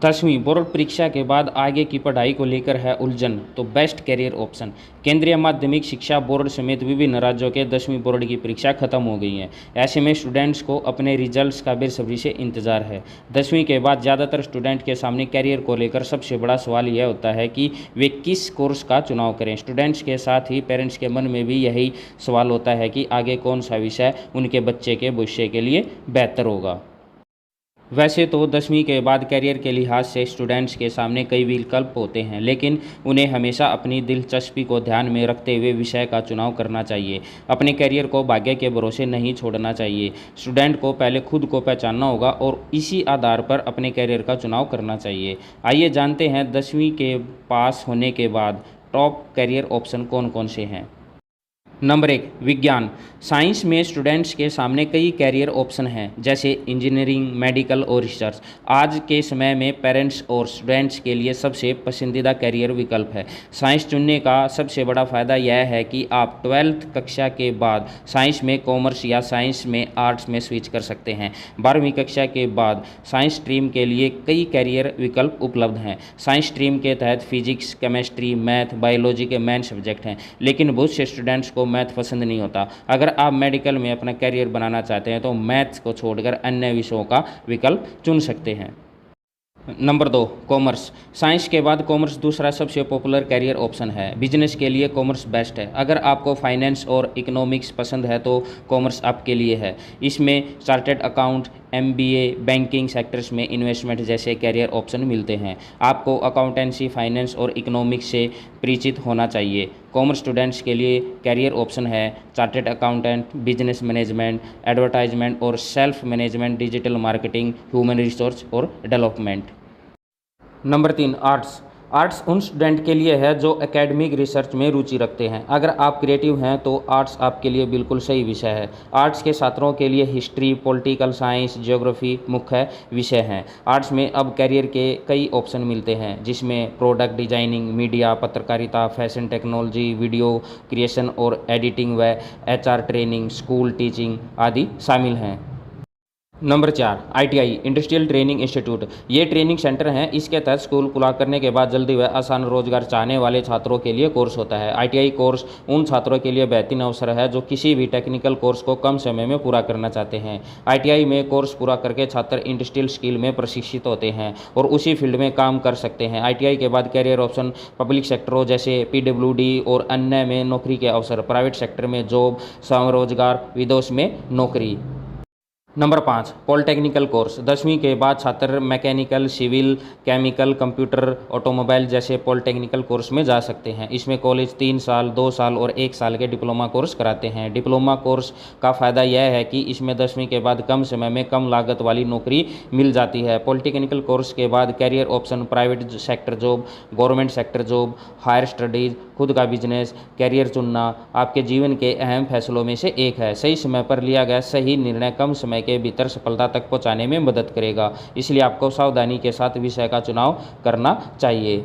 10वीं बोर्ड परीक्षा के बाद आगे की पढ़ाई को लेकर है उलझन, तो बेस्ट करियर ऑप्शन। केंद्रीय माध्यमिक शिक्षा बोर्ड समेत विभिन्न राज्यों के 10वीं बोर्ड की परीक्षा खत्म हो गई है। ऐसे में स्टूडेंट्स को अपने रिजल्ट्स का बेसब्री से इंतजार है। 10वीं के बाद ज़्यादातर स्टूडेंट के सामने करियर को लेकर सबसे बड़ा सवाल यह होता है कि वे किस कोर्स का चुनाव करें। स्टूडेंट्स के साथ ही पेरेंट्स के मन में भी यही सवाल होता है कि आगे कौन सा विषय उनके बच्चे के भविष्य के लिए बेहतर होगा। वैसे तो 10वीं के बाद करियर के लिहाज से स्टूडेंट्स के सामने कई विकल्प होते हैं, लेकिन उन्हें हमेशा अपनी दिलचस्पी को ध्यान में रखते हुए विषय का चुनाव करना चाहिए। अपने करियर को भाग्य के भरोसे नहीं छोड़ना चाहिए। स्टूडेंट को पहले खुद को पहचानना होगा और इसी आधार पर अपने करियर का चुनाव करना चाहिए। आइए जानते हैं 10वीं के पास होने के बाद टॉप करियर ऑप्शन कौन कौन से हैं। नंबर 1, विज्ञान। साइंस में स्टूडेंट्स के सामने कई कैरियर ऑप्शन हैं, जैसे इंजीनियरिंग, मेडिकल और रिसर्च। आज के समय में पेरेंट्स और स्टूडेंट्स के लिए सबसे पसंदीदा कैरियर विकल्प है। साइंस चुनने का सबसे बड़ा फ़ायदा यह है कि आप 12वीं कक्षा के बाद साइंस में कॉमर्स या साइंस में आर्ट्स में स्विच कर सकते हैं। 12वीं कक्षा के बाद साइंस स्ट्रीम के लिए कई कैरियर विकल्प उपलब्ध हैं। साइंस स्ट्रीम के तहत फिजिक्स, केमिस्ट्री, मैथ, बायोलॉजी के मेन सब्जेक्ट हैं, लेकिन बहुत से स्टूडेंट्स को मैथ पसंद नहीं होता। अगर आप मेडिकल में अपना करियर बनाना चाहते हैं तो मैथ्स को छोड़कर अन्य विषयों का विकल्प चुन सकते हैं। Number 2, commerce. साइंस के बाद कॉमर्स दूसरा सबसे पॉपुलर कैरियर ऑप्शन है। बिजनेस के लिए कॉमर्स बेस्ट है। अगर आपको फाइनेंस और इकोनॉमिक्स पसंद है तो कॉमर्स आपके लिए है। इसमें chartered account, MBA, banking sectors में इन्वेस्टमेंट जैसे कैरियर ऑप्शन मिलते हैं। आपको अकाउंटेंसी, फाइनेंस और इकोनॉमिक्स से परिचित होना चाहिए। कॉमर्स स्टूडेंट्स के लिए कैरियर ऑप्शन है chartered accountant, business management, advertisement और self management, digital marketing, human resource और डेवलपमेंट। Number 3, arts. आर्ट्स उन स्टूडेंट के लिए है जो एकेडमिक रिसर्च में रुचि रखते हैं। अगर आप क्रिएटिव हैं तो आर्ट्स आपके लिए बिल्कुल सही विषय है। आर्ट्स के छात्रों के लिए हिस्ट्री, पॉलिटिकल साइंस, ज्योग्राफी मुख्य विषय हैं। आर्ट्स में अब कैरियर के कई ऑप्शन मिलते हैं, जिसमें प्रोडक्ट डिजाइनिंग, मीडिया, पत्रकारिता, फैशन टेक्नोलॉजी, वीडियो क्रिएशन और एडिटिंग व HR ट्रेनिंग, स्कूल टीचिंग आदि शामिल हैं। Number 4, ITI, industrial training institute. ये ट्रेनिंग सेंटर हैं। इसके तहत स्कूल खुला करने के बाद जल्दी व आसान रोजगार चाहने वाले छात्रों के लिए कोर्स होता है। ITI कोर्स उन छात्रों के लिए बेहतरीन अवसर है जो किसी भी टेक्निकल कोर्स को कम समय में पूरा करना चाहते हैं। ITI में कोर्स पूरा करके छात्र इंडस्ट्रियल स्किल में प्रशिक्षित होते हैं और उसी फील्ड में काम कर सकते हैं। ITI के बाद कैरियर ऑप्शन पब्लिक सेक्टरों जैसे PWD और अन्य में नौकरी के अवसर, प्राइवेट सेक्टर में जॉब, स्वरोजगार, विदेश में नौकरी। Number 5, polytechnical course. 10वीं के बाद छात्र mechanical, civil, chemical, computer, automobile जैसे पॉलिटेक्निकल कोर्स में जा सकते हैं। इसमें कॉलेज 3 साल, 2 साल और 1 साल के डिप्लोमा कोर्स कराते हैं। डिप्लोमा कोर्स का फ़ायदा यह है कि इसमें 10वीं के बाद कम समय में कम लागत वाली नौकरी मिल जाती है। पॉलिटेक्निकल कोर्स के बाद career option private sector job, government sector job, higher studies, खुद का बिजनेस। कैरियर चुनना आपके जीवन के अहम फैसलों में से एक है। सही समय पर लिया गया सही निर्णय कम समय के भीतर सफलता तक पहुंचाने में मदद करेगा, इसलिए आपको सावधानी के साथ विषय का चुनाव करना चाहिए।